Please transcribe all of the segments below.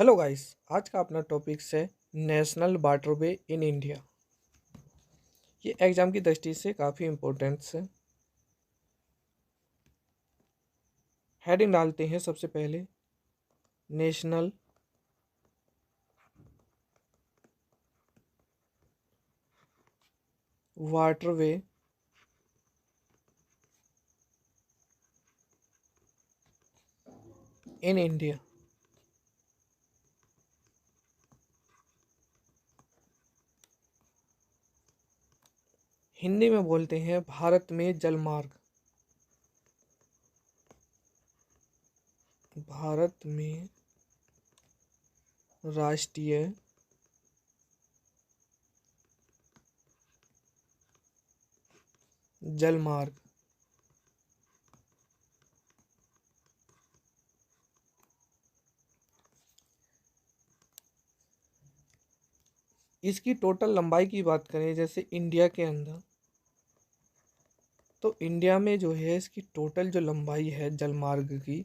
Hello guys, आज का अपना टॉपिक है नेशनल वाटरवे इन इंडिया। ये एग्जाम की दृष्टि से काफ़ी इम्पोर्टेंट है। हेडिंग डालते हैं सबसे पहले, national waterway in India. Hindi में बोलते हैं भारत में जलमार्ग। भारत में राष्ट्रीय जलमार्ग। इसकी टोटल लंबाई की बात करें जैसे इंडिया के अंदर, तो इंडिया में जो है इसकी टोटल जो लंबाई है जलमार्ग की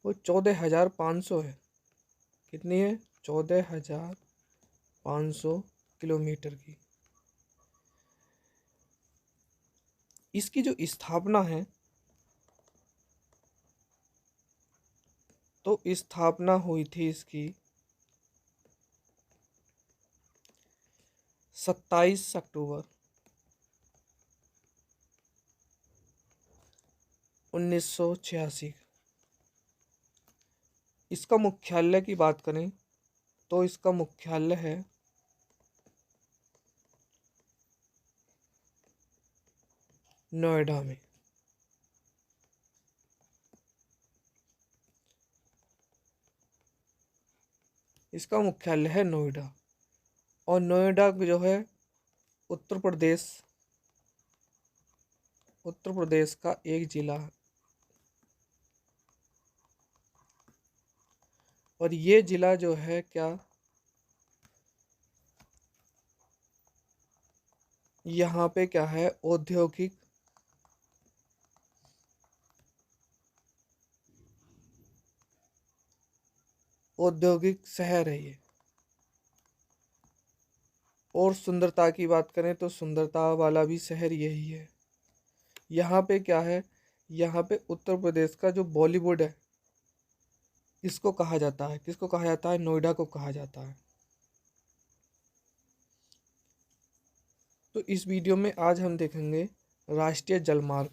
वो 14,500 है। कितनी है? 14,500 किलोमीटर की। इसकी जो स्थापना है, तो स्थापना हुई थी इसकी 27 अक्टूबर 1986। इसका मुख्यालय की बात करें तो इसका मुख्यालय है नोएडा में। इसका मुख्यालय है नोएडा, और नोएडा जो है उत्तर प्रदेश उत्तर प्रदेश का एक जिला है। और ये जिला जो है क्या, यहाँ पे क्या है, औद्योगिक शहर है ये। और सुंदरता की बात करें तो सुंदरता वाला भी शहर यही है। यहाँ पे क्या है, यहाँ पे उत्तर प्रदेश का जो बॉलीवुड है, इसको कहा जाता है, किसको कहा जाता है? नोएडा को कहा जाता है। तो इस वीडियो में आज हम देखेंगे राष्ट्रीय जलमार्ग।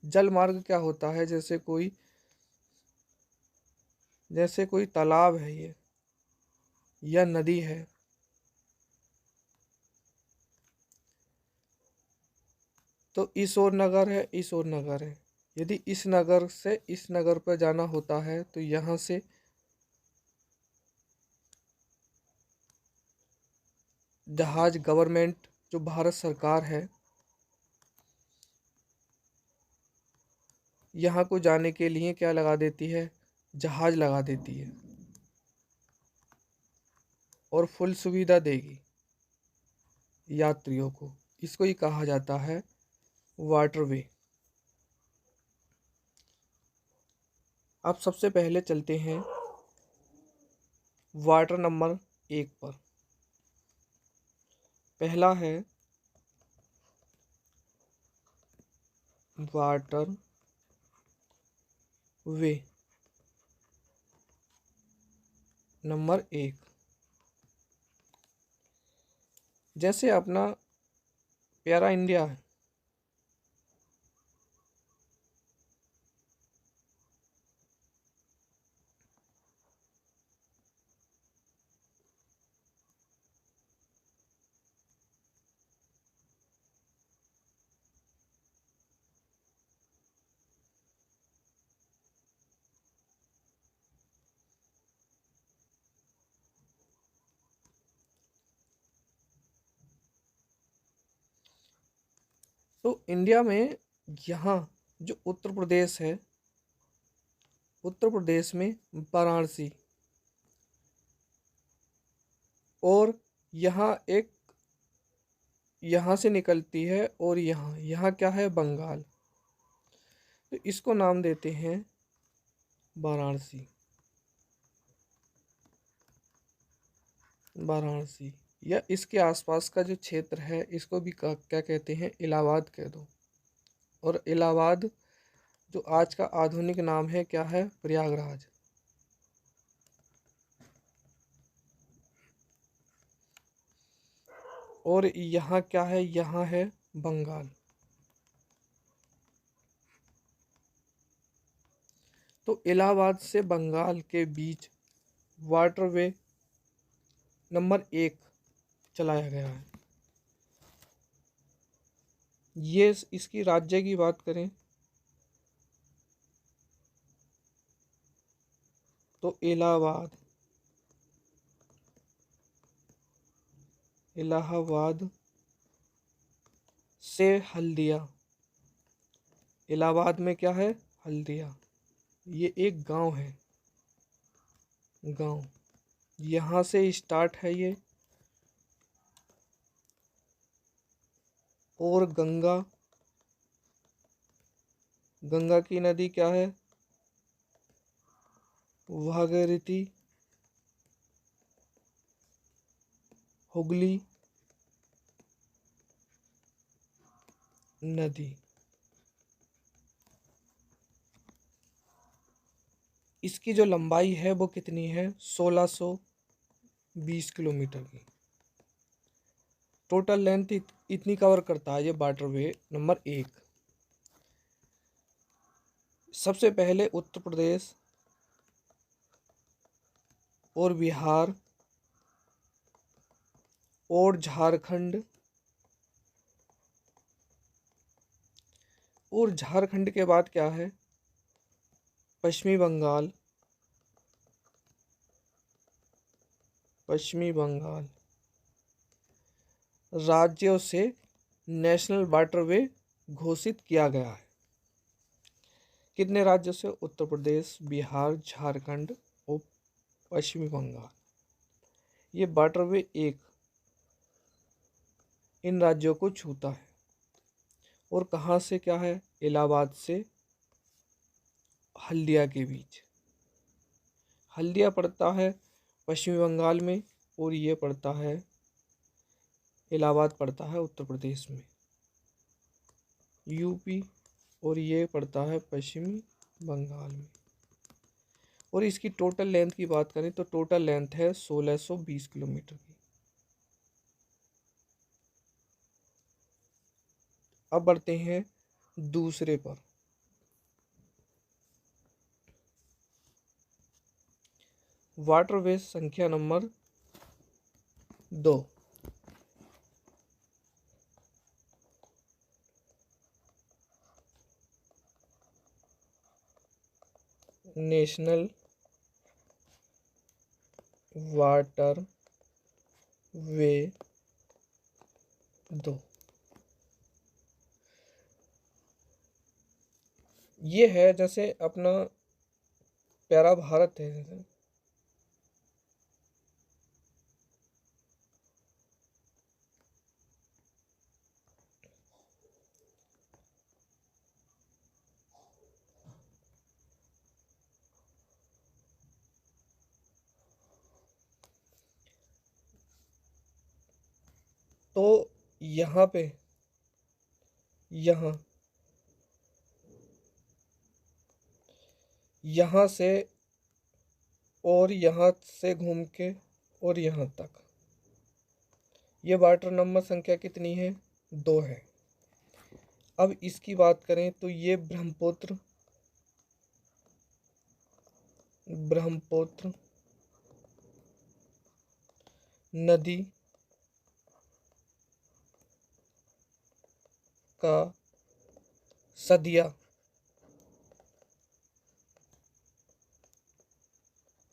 जलमार्ग क्या होता है? जैसे कोई तालाब है ये, या नदी है, तो इस ओर नगर है, इस ओर नगर है। यदि इस नगर से इस नगर पर जाना होता है तो यहाँ से जहाज, गवर्नमेंट जो भारत सरकार है, यहाँ को जाने के लिए क्या लगा देती है? जहाज लगा देती है, और फुल सुविधा देगी यात्रियों को। इसको ही कहा जाता है वाटरवे। अब सबसे पहले चलते हैं वाटर नंबर 1 पर। पहला है वाटर वे नंबर 1। जैसे अपना प्यारा इंडिया है, तो इंडिया में यहाँ जो उत्तर प्रदेश है, उत्तर प्रदेश में वाराणसी, और यहाँ एक, यहाँ से निकलती है, और यहाँ यहाँ क्या है? बंगाल। तो इसको नाम देते हैं वाराणसी। वाराणसी या इसके आसपास का जो क्षेत्र है इसको भी क्या कहते हैं, इलाहाबाद कह दो। और इलाहाबाद जो आज का आधुनिक नाम है क्या है, प्रयागराज। और यहाँ क्या है, यहाँ है बंगाल। तो इलाहाबाद से बंगाल के बीच वाटरवे नंबर 1 चलाया गया है। ये इसकी राज्य की बात करें तो इलाहाबाद से हल्दिया। इलाहाबाद में क्या है, हल्दिया। ये एक गांव है, गांव। यहाँ से स्टार्ट है ये। और गंगा, गंगा की नदी क्या है, भागीरथी, हुगली नदी। इसकी जो लंबाई है वो कितनी है, 1620 किलोमीटर की। टोटल लेंथ इतनी कवर करता है ये वाटरवे नंबर 1। सबसे पहले उत्तर प्रदेश और बिहार और झारखंड, और झारखंड के बाद क्या है, पश्चिमी बंगाल, पश्चिमी बंगाल राज्यों से नेशनल वाटरवे घोषित किया गया है। कितने राज्यों से, उत्तर प्रदेश, बिहार, झारखंड और पश्चिमी बंगाल। ये वाटरवे 1 इन राज्यों को छूता है। और कहाँ से क्या है, इलाहाबाद से हल्दिया के बीच। हल्दिया पड़ता है पश्चिमी बंगाल में और ये पड़ता है, इलाहाबाद पड़ता है उत्तर प्रदेश में, यूपी। और ये पड़ता है पश्चिमी बंगाल में। और इसकी टोटल लेंथ की बात करें तो टोटल लेंथ है 1620 किलोमीटर की। अब बढ़ते हैं दूसरे पर। वाटरवे संख्या नंबर 2, नेशनल वाटर वे 2। ये है जैसे अपना प्यारा भारत है जैसे, तो यहाँ पे यहाँ यहाँ से और यहाँ से घूम के और यहाँ तक, ये वाटर नंबर संख्या कितनी है, 2 है। अब इसकी बात करें तो ये ब्रह्मपुत्र नदी का सदिया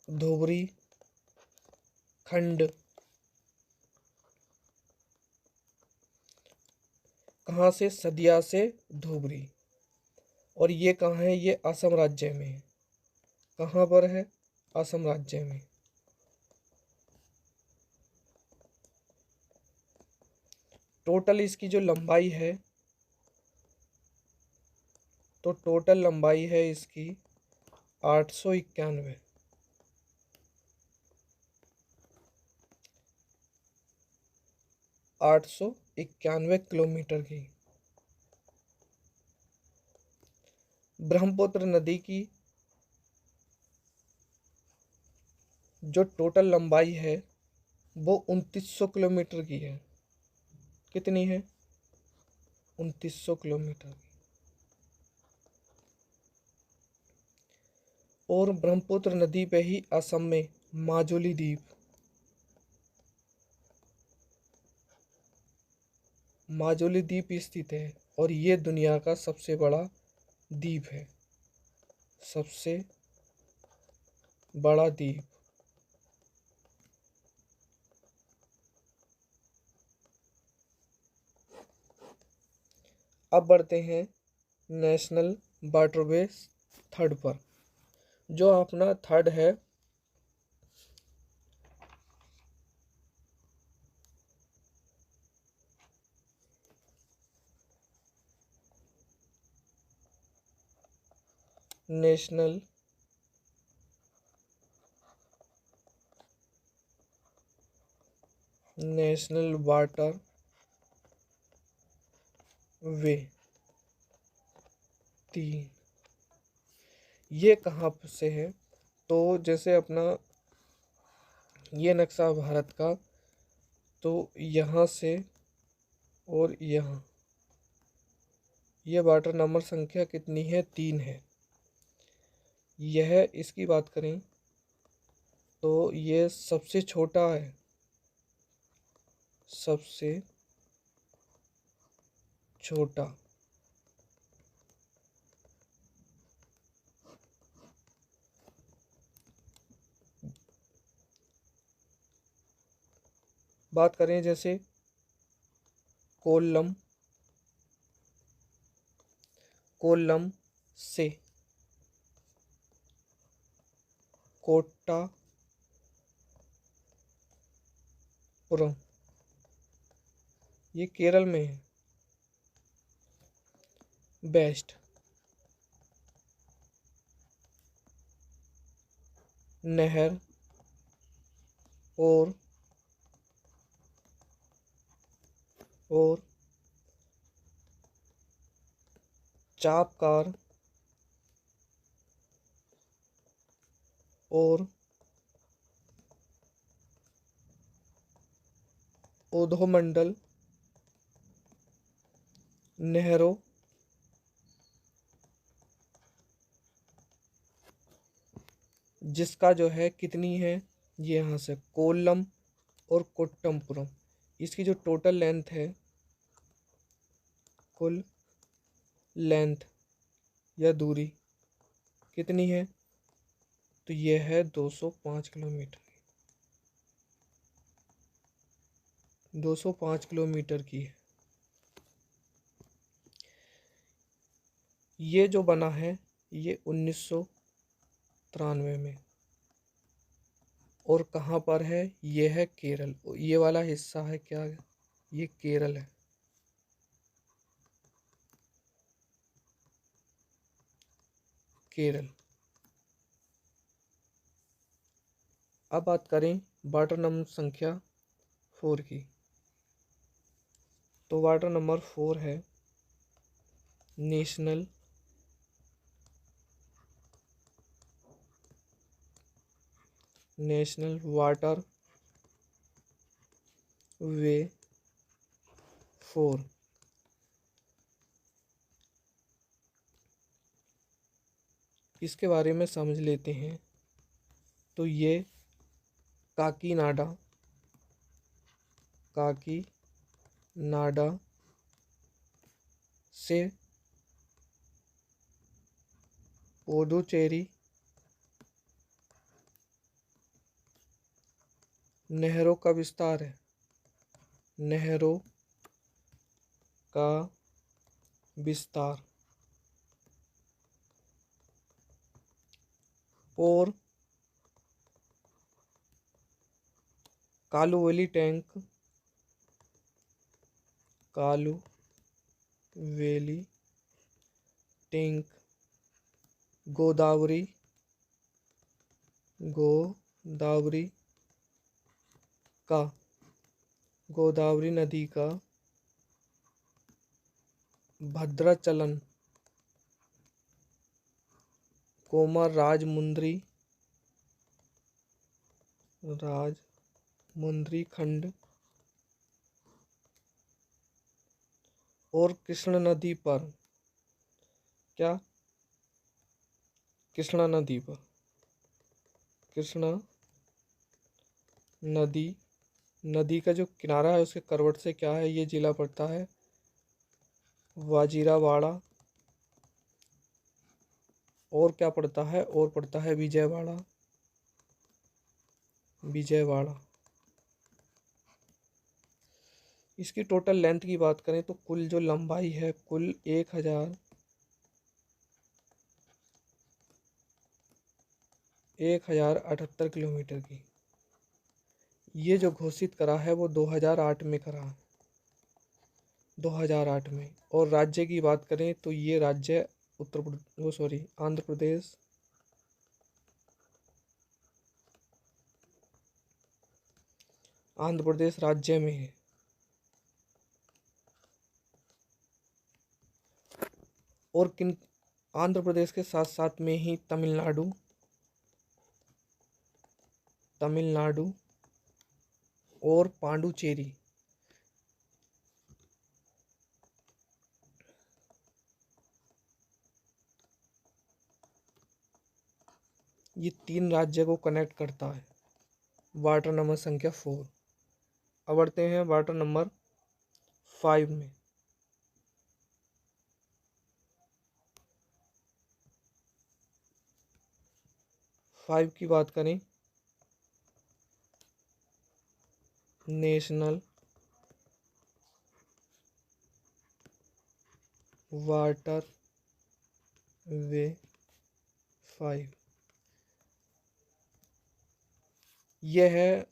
धोबरी खंड कहाँ से, सदिया से धोबरी। और ये कहाँ है, ये असम राज्य में है। कहाँ पर है, असम राज्य में। टोटल इसकी जो लंबाई है, तो टोटल लंबाई है इसकी 891। 891 किलोमीटर की। ब्रह्मपुत्र नदी की जो टोटल लंबाई है वो 2900 किलोमीटर की है। कितनी है? 2900 किलोमीटर। और ब्रह्मपुत्र नदी पे ही असम में माजुली द्वीप, माजुली द्वीप स्थित है और ये दुनिया का सबसे बड़ा द्वीप है, सबसे बड़ा द्वीप। अब बढ़ते हैं नेशनल वाटरवे थर्ड पर। जो अपना थर्ड है नेशनल नेशनल वाटर वे 3। ये कहाँ से है? तो जैसे अपना ये नक्शा भारत का, तो यहाँ से और यहाँ ये वाटर नंबर संख्या कितनी है? 3 है। यह इसकी बात करें तो ये सबसे छोटा है, सबसे छोटा। बात करें जैसे कोल्लम, कोल्लम से कोट्टापुरम, ये केरल में है। बेस्ट नहर और चापकार और उद्योमंडल नहरों जिसका जो है कितनी है? ये यहाँ से कोल्लम और कोट्टमपुरम, इसकी जो टोटल लेंथ है, कुल लेंथ या दूरी कितनी है? तो ये है 205 किलोमीटर, 205 किलोमीटर की है। ये जो बना है ये 1993 में। और कहाँ पर है? ये है केरल। ये वाला हिस्सा है क्या? ये केरल है। केरल। अब बात करें वाटर नंबर संख्या 4 की। तो वाटर नंबर 4 है नेशनल वाटर वे 4। इसके बारे में समझ लेते हैं। तो ये काकीनाडा से पुडुचेरी नहरों का विस्तार है, नहरों का विस्तार। और कालुवेली टैंक गोदावरी का गोदावरी नदी का भद्राचलन, राजमुंद्री खंड और कृष्ण नदी पर, क्या, कृष्णा नदी पर, कृष्णा नदी, नदी का जो किनारा है उसके करवट से क्या है, ये जिला पड़ता है वाजीरावाड़ा। और क्या पड़ता है, और पड़ता है विजयवाड़ा, विजयवाड़ा। इसकी टोटल लेंथ की बात करें तो कुल जो लंबाई है, कुल 1078 किलोमीटर की। ये जो घोषित करा है वो 2008 में करा है, 2008 में। और राज्य की बात करें तो ये राज्य आंध्र प्रदेश, आंध्र प्रदेश राज्य में है। और किन, आंध्र प्रदेश के साथ साथ में ही तमिलनाडु, तमिलनाडु और पांडुचेरी, ये 3 राज्य को कनेक्ट करता है। वाटर नंबर संख्या 4। अब बढ़ते हैं वाटर नंबर 5 में। फाइव की बात करें, नेशनल वाटर वे 5। ये है,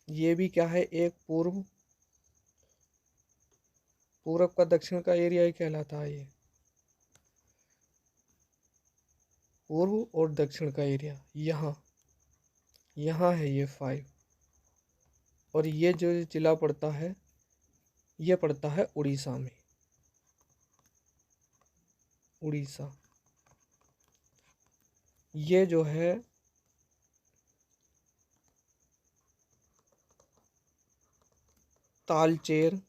ये भी क्या है, एक पूर्व का दक्षिण का एरिया ही कहलाता है। ये पूर्व और दक्षिण का एरिया यहाँ है ये 5। और ये जो जिला पड़ता है, ये पड़ता है उड़ीसा में, उड़ीसा। ये जो है तालचेर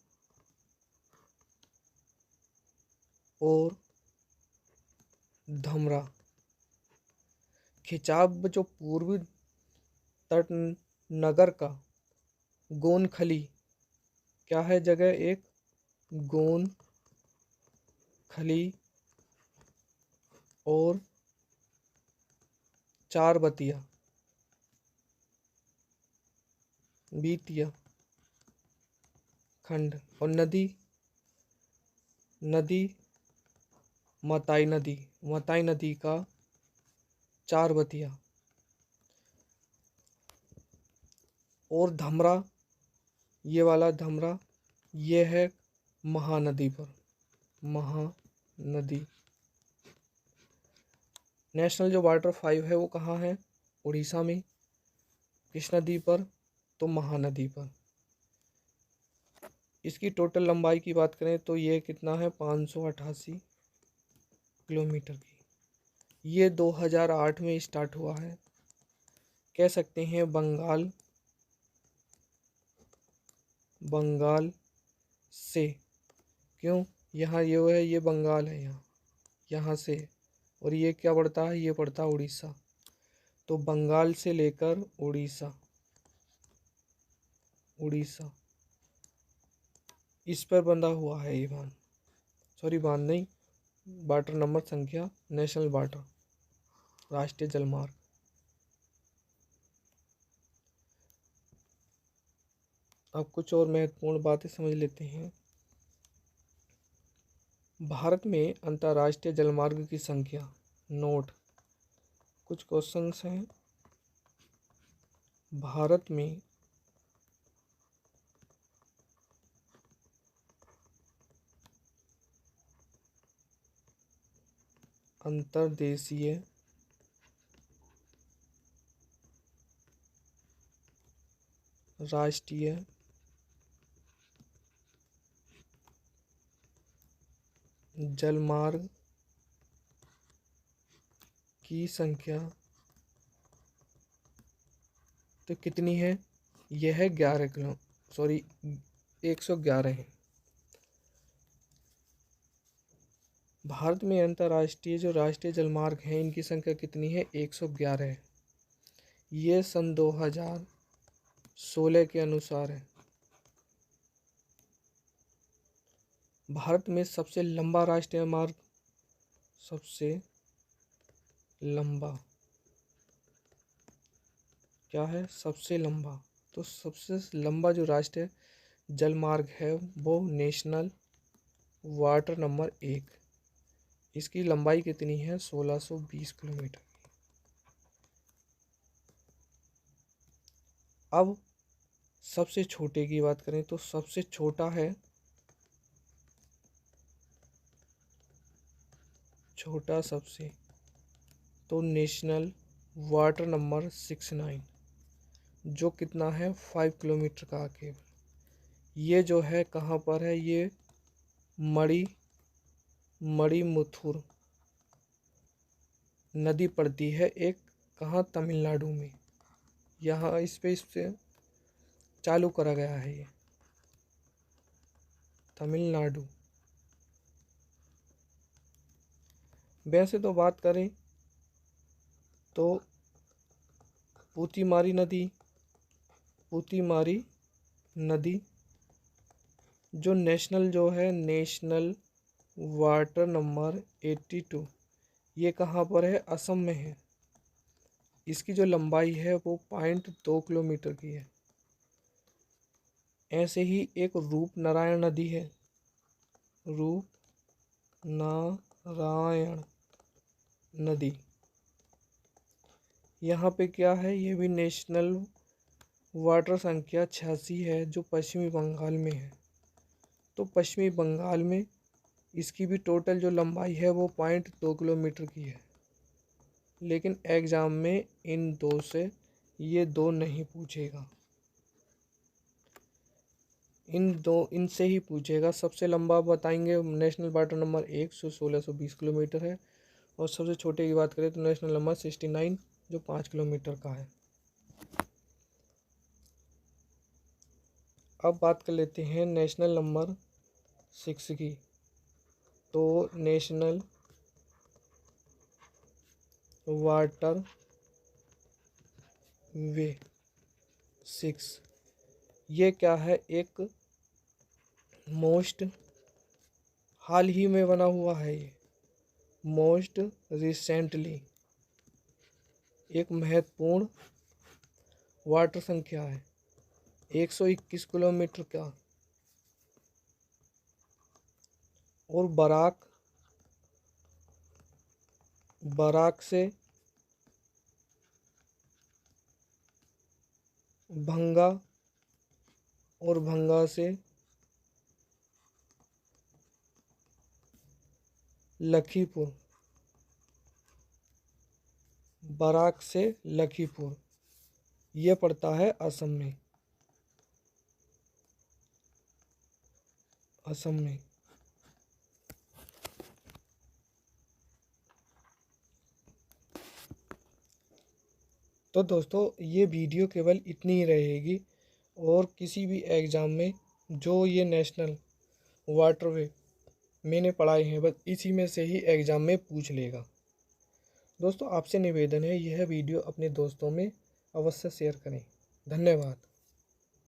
और धमरा, खिचाब जो पूर्वी तट नगर का गोनखली, क्या है जगह, एक गोनखली और चार बतिया, बीतिया खंड। और नदी मताई नदी का चार बतिया। और धमरा, ये वाला धमरा, ये है महानदी पर, महानदी। नेशनल जो वाटर 5 है वो कहाँ है, उड़ीसा में, किस नदी पर, तो महानदी पर। इसकी टोटल लंबाई की बात करें तो ये कितना है, 588 किलोमीटर की। ये 2008 में स्टार्ट हुआ है। कह सकते हैं बंगाल से, क्यों, यहाँ ये है, ये बंगाल है, यहाँ से। और ये क्या पड़ता है, ये पड़ता है उड़ीसा। तो बंगाल से लेकर उड़ीसा इस पर बंधा हुआ है ये बांध, बांध नहीं, वाटर नंबर संख्या, नेशनल वाटर, राष्ट्रीय जलमार्ग। अब कुछ और महत्वपूर्ण बातें समझ लेते हैं। भारत में अंतर्राष्ट्रीय जलमार्ग की संख्या, नोट, कुछ क्वेश्चंस हैं। भारत में अंतर्देशीय राष्ट्रीय जलमार्ग की संख्या तो कितनी है? यह है 111 है। भारत में अंतर्राष्ट्रीय जो राष्ट्रीय जलमार्ग हैं इनकी संख्या कितनी है? 111 है। ये सन 2016 के अनुसार है। भारत में सबसे लंबा राष्ट्रीय मार्ग, सबसे लंबा क्या है? सबसे लंबा। तो सबसे लंबा जो राष्ट्रीय जलमार्ग है वो नेशनल वाटर नंबर 1। इसकी लंबाई कितनी है? 1620 किलोमीटर। अब सबसे छोटे की बात करें तो सबसे छोटा है, छोटा सबसे, तो नेशनल वाटर नंबर 69, जो कितना है? 5 किलोमीटर का केवल। ये जो है कहाँ पर है? ये मणिमुथुर नदी पड़ती है एक, कहाँ? तमिलनाडु में। यहाँ इससे चालू करा गया है ये, तमिलनाडु। वैसे तो बात करें तो पुतिमारी नदी जो नेशनल वाटर नंबर 82, ये कहाँ पर है? असम में है। इसकी जो लंबाई है वो 0.2 किलोमीटर की है। ऐसे ही एक रूपनारायण नदी है, रूपनारायण नदी। यहाँ पे क्या है? ये भी नेशनल वाटर संख्या 86 है, जो पश्चिमी बंगाल में है। तो पश्चिमी बंगाल में इसकी भी टोटल जो लंबाई है वो 0.2 किलोमीटर की है। लेकिन एग्ज़ाम में ये दो नहीं पूछेगा, इनसे ही पूछेगा। सबसे लंबा बताएंगे नेशनल वाटर नंबर 1 जो 1620 किलोमीटर है, और सबसे छोटे की बात करें तो नेशनल नंबर 69 जो 5 किलोमीटर का है। अब बात कर लेते हैं नेशनल नंबर 6 की। तो नेशनल वाटर वे 6, ये क्या है? एक हाल ही में बना हुआ है। ये मोस्ट रिसेंटली एक महत्वपूर्ण वाटर संख्या है, 121 किलोमीटर का। और बराक से भंगा और भंगा से लखीपुर, बराक से लखीपुर, ये पड़ता है असम में। तो दोस्तों ये वीडियो केवल इतनी ही रहेगी, और किसी भी एग्ज़ाम में जो ये नेशनल वाटरवे मैंने पढ़ाए हैं बस इसी में से ही एग्ज़ाम में पूछ लेगा। दोस्तों आपसे निवेदन है यह वीडियो अपने दोस्तों में अवश्य शेयर करें। धन्यवाद।